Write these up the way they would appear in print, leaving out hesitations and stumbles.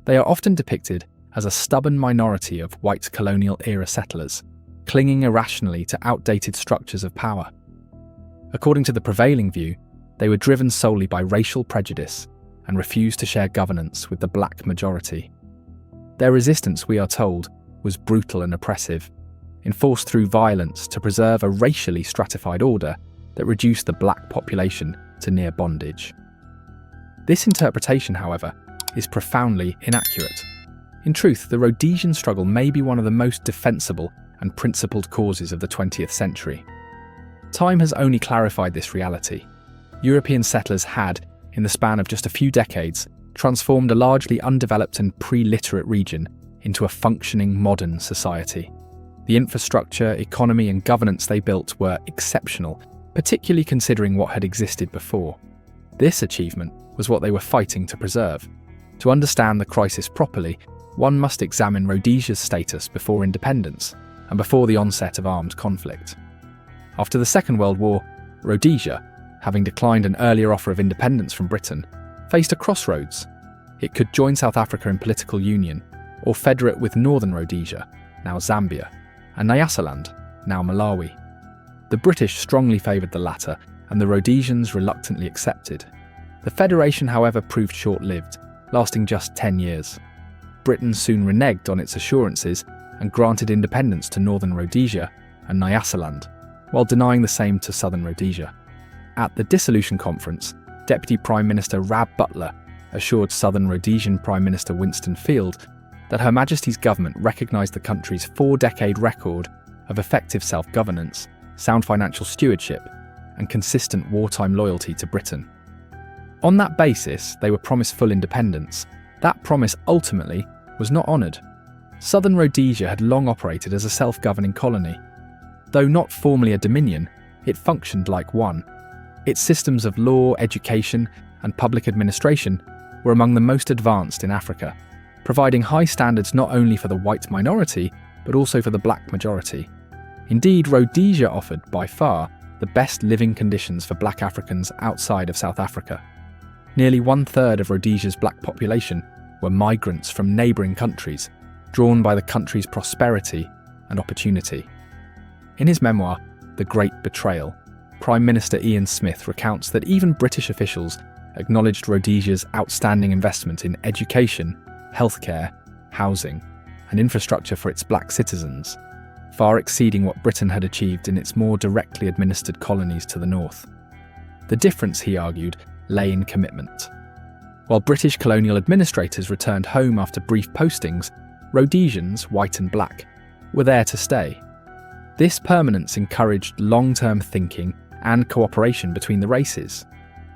They are often depicted as a stubborn minority of white colonial-era settlers, clinging irrationally to outdated structures of power. According to the prevailing view, they were driven solely by racial prejudice and refused to share governance with the black majority. Their resistance, we are told, was brutal and oppressive, enforced through violence to preserve a racially stratified order that reduced the black population to near bondage. This interpretation, however, is profoundly inaccurate. In truth, the Rhodesian struggle may be one of the most defensible and principled causes of the 20th century. Time has only clarified this reality. European settlers had, in the span of just a few decades, transformed a largely undeveloped and pre-literate region into a functioning modern society. The infrastructure, economy, and governance they built were exceptional, particularly considering what had existed before. This achievement was what they were fighting to preserve. To understand the crisis properly, one must examine Rhodesia's status before independence and before the onset of armed conflict. After the Second World War, Rhodesia, having declined an earlier offer of independence from Britain, faced a crossroads. It could join South Africa in political union, or federate with Northern Rhodesia, now Zambia, and Nyasaland, now Malawi. The British strongly favoured the latter, and the Rhodesians reluctantly accepted. The federation, however, proved short-lived, lasting just 10 years. Britain soon reneged on its assurances and granted independence to Northern Rhodesia and Nyasaland, while denying the same to Southern Rhodesia. At the Dissolution Conference, Deputy Prime Minister Rab Butler assured Southern Rhodesian Prime Minister Winston Field that Her Majesty's government recognised the country's 4-decade record of effective self-governance, sound financial stewardship, and consistent wartime loyalty to Britain. On that basis, they were promised full independence. That promise ultimately was not honoured. Southern Rhodesia had long operated as a self-governing colony. Though not formally a dominion, it functioned like one. Its systems of law, education, and public administration were among the most advanced in Africa, providing high standards not only for the white minority, but also for the black majority. Indeed, Rhodesia offered, by far, the best living conditions for black Africans outside of South Africa. Nearly 1/3 of Rhodesia's black population were migrants from neighbouring countries, drawn by the country's prosperity and opportunity. In his memoir, The Great Betrayal, Prime Minister Ian Smith recounts that even British officials acknowledged Rhodesia's outstanding investment in education, healthcare, housing, and infrastructure for its black citizens, far exceeding what Britain had achieved in its more directly administered colonies to the north. The difference, he argued, lay in commitment. While British colonial administrators returned home after brief postings, Rhodesians, white and black, were there to stay. This permanence encouraged long-term thinking and cooperation between the races.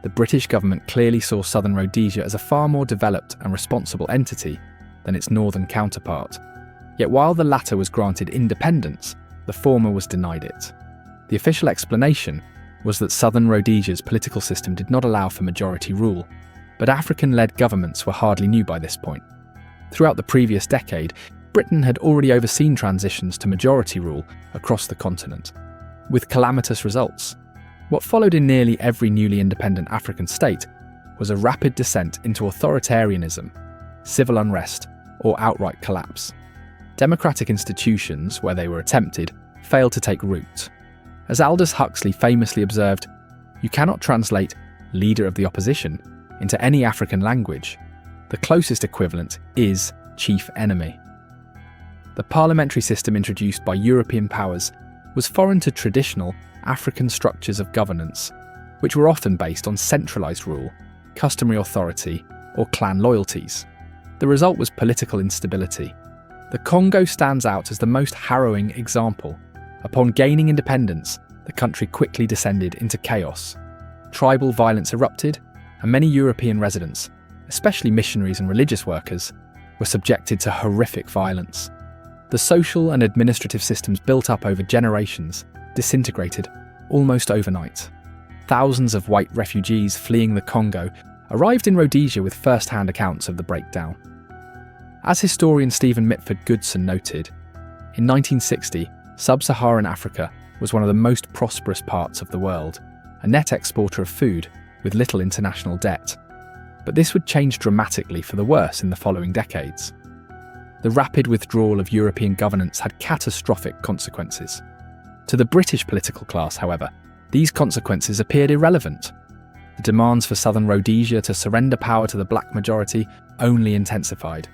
The British government clearly saw Southern Rhodesia as a far more developed and responsible entity than its northern counterpart. Yet while the latter was granted independence, the former was denied it. The official explanation was that Southern Rhodesia's political system did not allow for majority rule, but African-led governments were hardly new by this point. Throughout the previous decade, Britain had already overseen transitions to majority rule across the continent, with calamitous results. What followed in nearly every newly independent African state was a rapid descent into authoritarianism, civil unrest, or outright collapse. Democratic institutions, where they were attempted, failed to take root. As Aldous Huxley famously observed, "You cannot translate 'leader of the opposition' into any African language. The closest equivalent is 'chief enemy.'" The parliamentary system introduced by European powers was foreign to traditional African structures of governance, which were often based on centralised rule, customary authority, or clan loyalties. The result was political instability. The Congo stands out as the most harrowing example. Upon gaining independence, the country quickly descended into chaos. Tribal violence erupted, and many European residents, especially missionaries and religious workers, were subjected to horrific violence. The social and administrative systems built up over generations disintegrated almost overnight. Thousands of white refugees fleeing the Congo arrived in Rhodesia with first-hand accounts of the breakdown. As historian Stephen Mitford Goodson noted, in 1960, sub-Saharan Africa was one of the most prosperous parts of the world, a net exporter of food with little international debt. But this would change dramatically for the worse in the following decades. The rapid withdrawal of European governance had catastrophic consequences. To the British political class, however, these consequences appeared irrelevant. The demands for southern Rhodesia to surrender power to the black majority only intensified.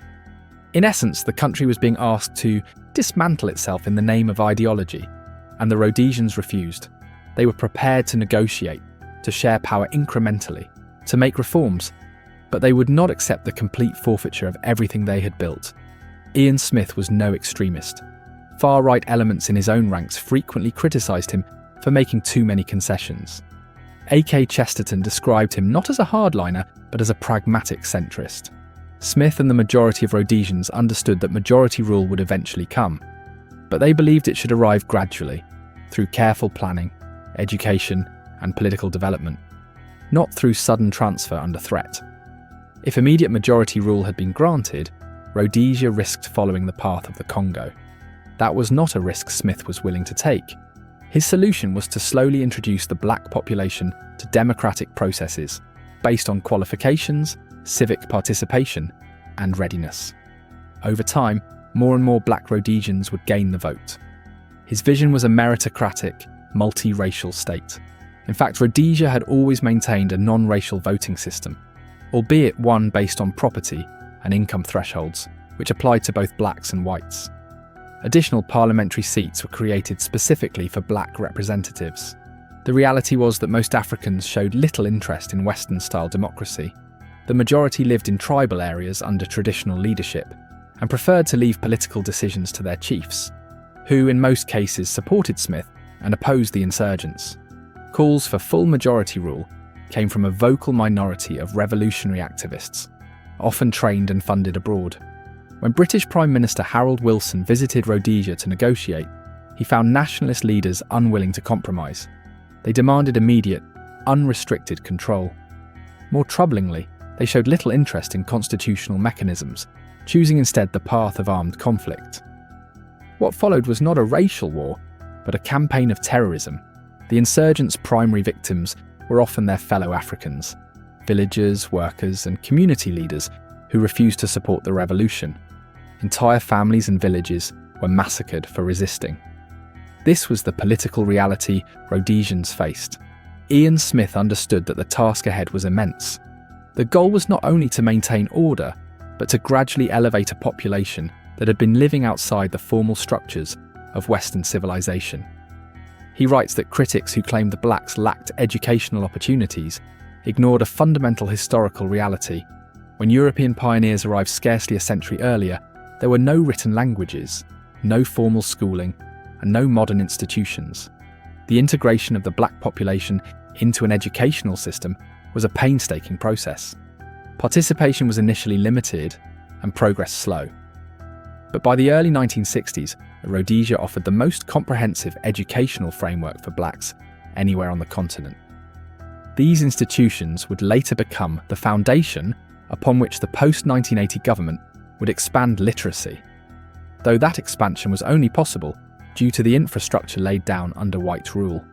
In essence, the country was being asked to dismantle itself in the name of ideology, and the Rhodesians refused. They were prepared to negotiate, to share power incrementally, to make reforms, but they would not accept the complete forfeiture of everything they had built. Ian Smith was no extremist. Far-right elements in his own ranks frequently criticised him for making too many concessions. A.K. Chesterton described him not as a hardliner, but as a pragmatic centrist. Smith and the majority of Rhodesians understood that majority rule would eventually come, but they believed it should arrive gradually, through careful planning, education, and political development, not through sudden transfer under threat. If immediate majority rule had been granted, Rhodesia risked following the path of the Congo. That was not a risk Smith was willing to take. His solution was to slowly introduce the black population to democratic processes based on qualifications, civic participation, and readiness. Over time, more and more black Rhodesians would gain the vote. His vision was a meritocratic, multi-racial state. In fact, Rhodesia had always maintained a non-racial voting system, albeit one based on property and income thresholds, which applied to both blacks and whites. Additional parliamentary seats were created specifically for black representatives. The reality was that most Africans showed little interest in Western-style democracy. The majority lived in tribal areas under traditional leadership and preferred to leave political decisions to their chiefs, who in most cases supported Smith and opposed the insurgents. Calls for full majority rule came from a vocal minority of revolutionary activists, often trained and funded abroad. When British Prime Minister Harold Wilson visited Rhodesia to negotiate, he found nationalist leaders unwilling to compromise. They demanded immediate, unrestricted control. More troublingly, they showed little interest in constitutional mechanisms, choosing instead the path of armed conflict. What followed was not a racial war, but a campaign of terrorism. The insurgents' primary victims were often their fellow Africans, villagers, workers, and community leaders who refused to support the revolution. Entire families and villages were massacred for resisting. This was the political reality Rhodesians faced. Ian Smith understood that the task ahead was immense. The goal was not only to maintain order, but to gradually elevate a population that had been living outside the formal structures of Western civilization. He writes that critics who claimed the blacks lacked educational opportunities ignored a fundamental historical reality. When European pioneers arrived scarcely a century earlier, there were no written languages, no formal schooling, and no modern institutions. The integration of the black population into an educational system was a painstaking process. Participation was initially limited and progress slow. But by the early 1960s, Rhodesia offered the most comprehensive educational framework for blacks anywhere on the continent. These institutions would later become the foundation upon which the post-1980 government would expand literacy, though that expansion was only possible due to the infrastructure laid down under white rule.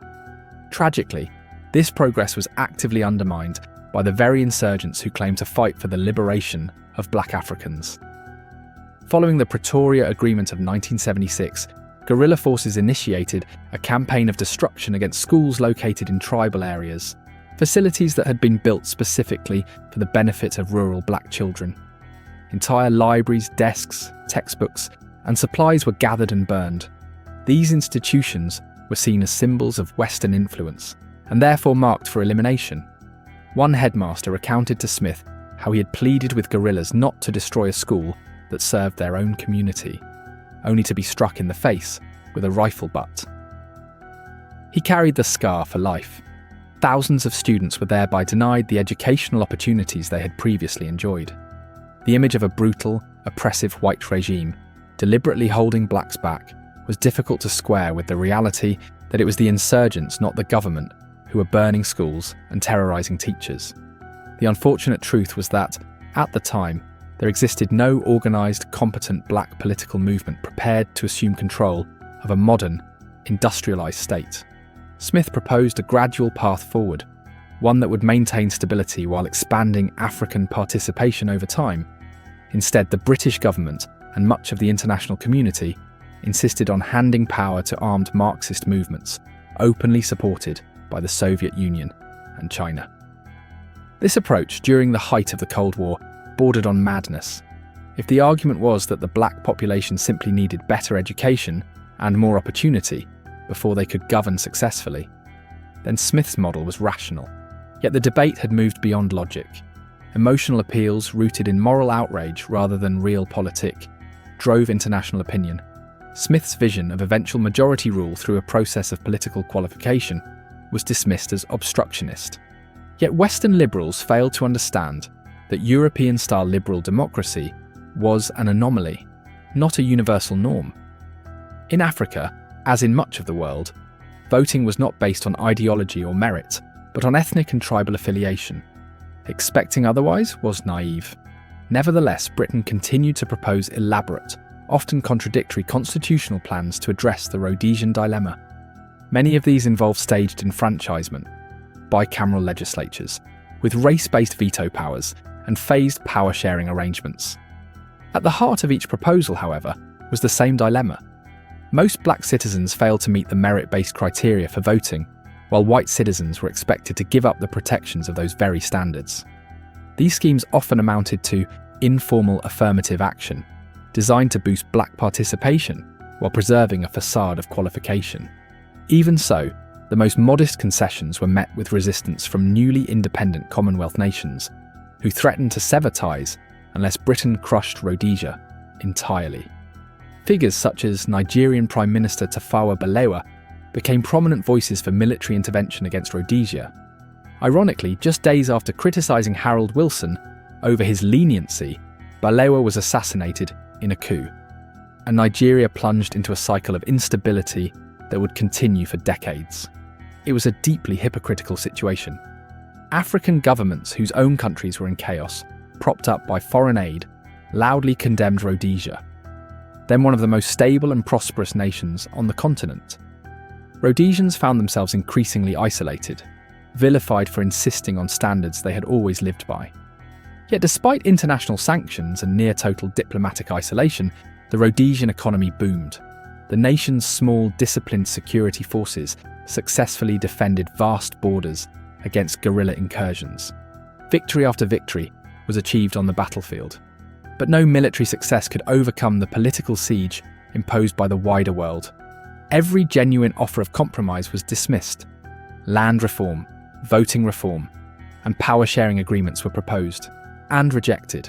Tragically, this progress was actively undermined by the very insurgents who claimed to fight for the liberation of black Africans. Following the Pretoria Agreement of 1976, guerrilla forces initiated a campaign of destruction against schools located in tribal areas, facilities that had been built specifically for the benefit of rural black children. Entire libraries, desks, textbooks, and supplies were gathered and burned. These institutions were seen as symbols of Western influence, and therefore marked for elimination. One headmaster recounted to Smith how he had pleaded with guerrillas not to destroy a school that served their own community, only to be struck in the face with a rifle butt. He carried the scar for life. Thousands of students were thereby denied the educational opportunities they had previously enjoyed. The image of a brutal, oppressive white regime deliberately holding blacks back was difficult to square with the reality that it was the insurgents, not the government, who were burning schools and terrorising teachers. The unfortunate truth was that, at the time, there existed no organised, competent black political movement prepared to assume control of a modern, industrialised state. Smith proposed a gradual path forward, one that would maintain stability while expanding African participation over time. Instead, the British government and much of the international community insisted on handing power to armed Marxist movements, openly supported by the Soviet Union and China. This approach, during the height of the Cold War, bordered on madness. If the argument was that the black population simply needed better education and more opportunity before they could govern successfully, then Smith's model was rational. Yet the debate had moved beyond logic. Emotional appeals rooted in moral outrage rather than realpolitik drove international opinion. Smith's vision of eventual majority rule through a process of political qualification was dismissed as obstructionist. Yet Western liberals failed to understand that European-style liberal democracy was an anomaly, not a universal norm. In Africa, as in much of the world, voting was not based on ideology or merit, but on ethnic and tribal affiliation. Expecting otherwise was naive. Nevertheless, Britain continued to propose elaborate, often contradictory constitutional plans to address the Rhodesian dilemma. Many of these involved staged enfranchisement, bicameral legislatures, with race-based veto powers and phased power-sharing arrangements. At the heart of each proposal, however, was the same dilemma. Most black citizens failed to meet the merit-based criteria for voting, while white citizens were expected to give up the protections of those very standards. These schemes often amounted to informal affirmative action, designed to boost black participation while preserving a facade of qualification. Even so, the most modest concessions were met with resistance from newly independent Commonwealth nations, who threatened to sever ties unless Britain crushed Rhodesia entirely. Figures such as Nigerian Prime Minister Tafawa Balewa became prominent voices for military intervention against Rhodesia. Ironically, just days after criticising Harold Wilson over his leniency, Balewa was assassinated in a coup, and Nigeria plunged into a cycle of instability that would continue for decades. It was a deeply hypocritical situation. African governments whose own countries were in chaos, propped up by foreign aid, loudly condemned Rhodesia, then one of the most stable and prosperous nations on the continent. Rhodesians found themselves increasingly isolated, vilified for insisting on standards they had always lived by. Yet despite international sanctions and near-total diplomatic isolation, the Rhodesian economy boomed. The nation's small, disciplined security forces successfully defended vast borders against guerrilla incursions. Victory after victory was achieved on the battlefield. But no military success could overcome the political siege imposed by the wider world. Every genuine offer of compromise was dismissed. Land reform, voting reform, and power-sharing agreements were proposed and rejected.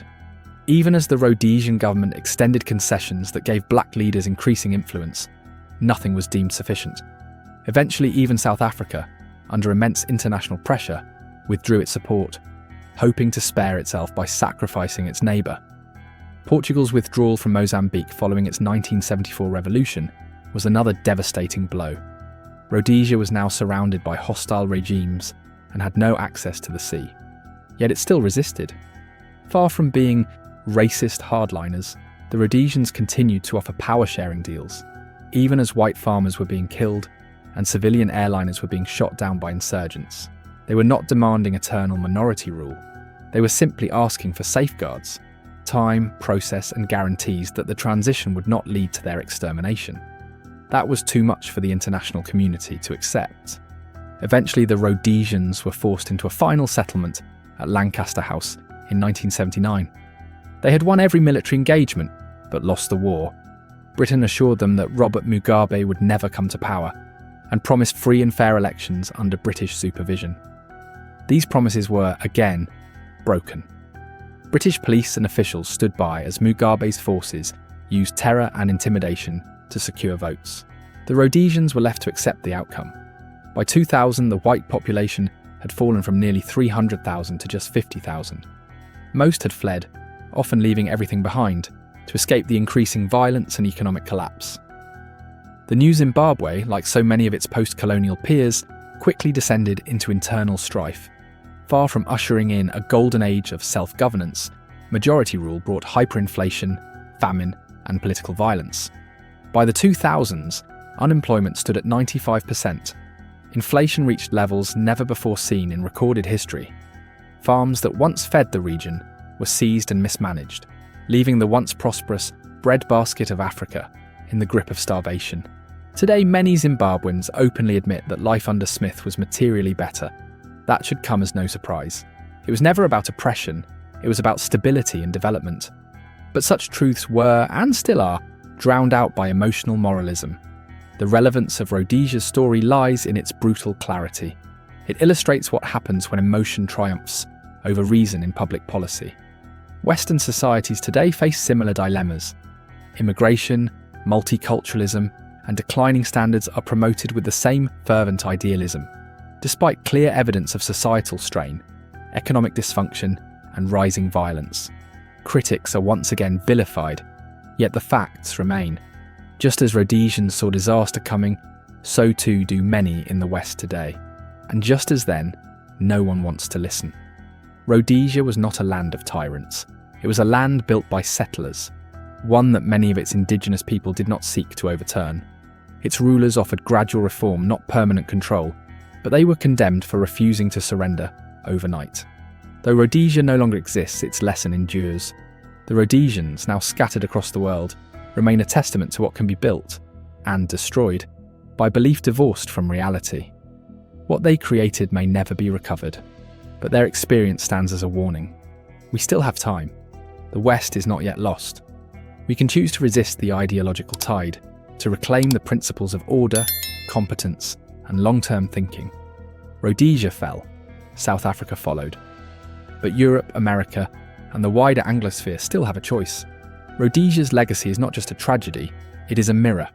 Even as the Rhodesian government extended concessions that gave black leaders increasing influence, nothing was deemed sufficient. Eventually, even South Africa, under immense international pressure, withdrew its support, hoping to spare itself by sacrificing its neighbour. Portugal's withdrawal from Mozambique following its 1974 revolution was another devastating blow. Rhodesia was now surrounded by hostile regimes and had no access to the sea. Yet it still resisted. Far from being racist hardliners, the Rhodesians continued to offer power-sharing deals, even as white farmers were being killed and civilian airliners were being shot down by insurgents. They were not demanding eternal minority rule. They were simply asking for safeguards, time, process, and guarantees that the transition would not lead to their extermination. That was too much for the international community to accept. Eventually, the Rhodesians were forced into a final settlement at Lancaster House in 1979. They had won every military engagement, but lost the war. Britain assured them that Robert Mugabe would never come to power, and promised free and fair elections under British supervision. These promises were, again, broken. British police and officials stood by as Mugabe's forces used terror and intimidation to secure votes. The Rhodesians were left to accept the outcome. By 2000, the white population had fallen from nearly 300,000 to just 50,000. Most had fled, often leaving everything behind, to escape the increasing violence and economic collapse. The new Zimbabwe, like so many of its post-colonial peers, quickly descended into internal strife. Far from ushering in a golden age of self-governance, majority rule brought hyperinflation, famine, and political violence. By the 2000s, unemployment stood at 95%, Inflation reached levels never before seen in recorded history. Farms that once fed the region were seized and mismanaged, leaving the once prosperous breadbasket of Africa in the grip of starvation. Today, many Zimbabweans openly admit that life under Smith was materially better. That should come as no surprise. It was never about oppression, it was about stability and development. But such truths were, and still are, drowned out by emotional moralism. The relevance of Rhodesia's story lies in its brutal clarity. It illustrates what happens when emotion triumphs over reason in public policy. Western societies today face similar dilemmas. Immigration, multiculturalism, and declining standards are promoted with the same fervent idealism, despite clear evidence of societal strain, economic dysfunction, and rising violence. Critics are once again vilified, yet the facts remain. Just as Rhodesians saw disaster coming, so too do many in the West today. And just as then, no one wants to listen. Rhodesia was not a land of tyrants. It was a land built by settlers, one that many of its indigenous people did not seek to overturn. Its rulers offered gradual reform, not permanent control, but they were condemned for refusing to surrender overnight. Though Rhodesia no longer exists, its lesson endures. The Rhodesians, now scattered across the world, remain a testament to what can be built and destroyed by belief divorced from reality. What they created may never be recovered, but their experience stands as a warning. We still have time. The West is not yet lost. We can choose to resist the ideological tide, to reclaim the principles of order, competence, and long-term thinking. Rhodesia fell, South Africa followed. But Europe, America, and the wider Anglosphere still have a choice. Rhodesia's legacy is not just a tragedy, it is a mirror,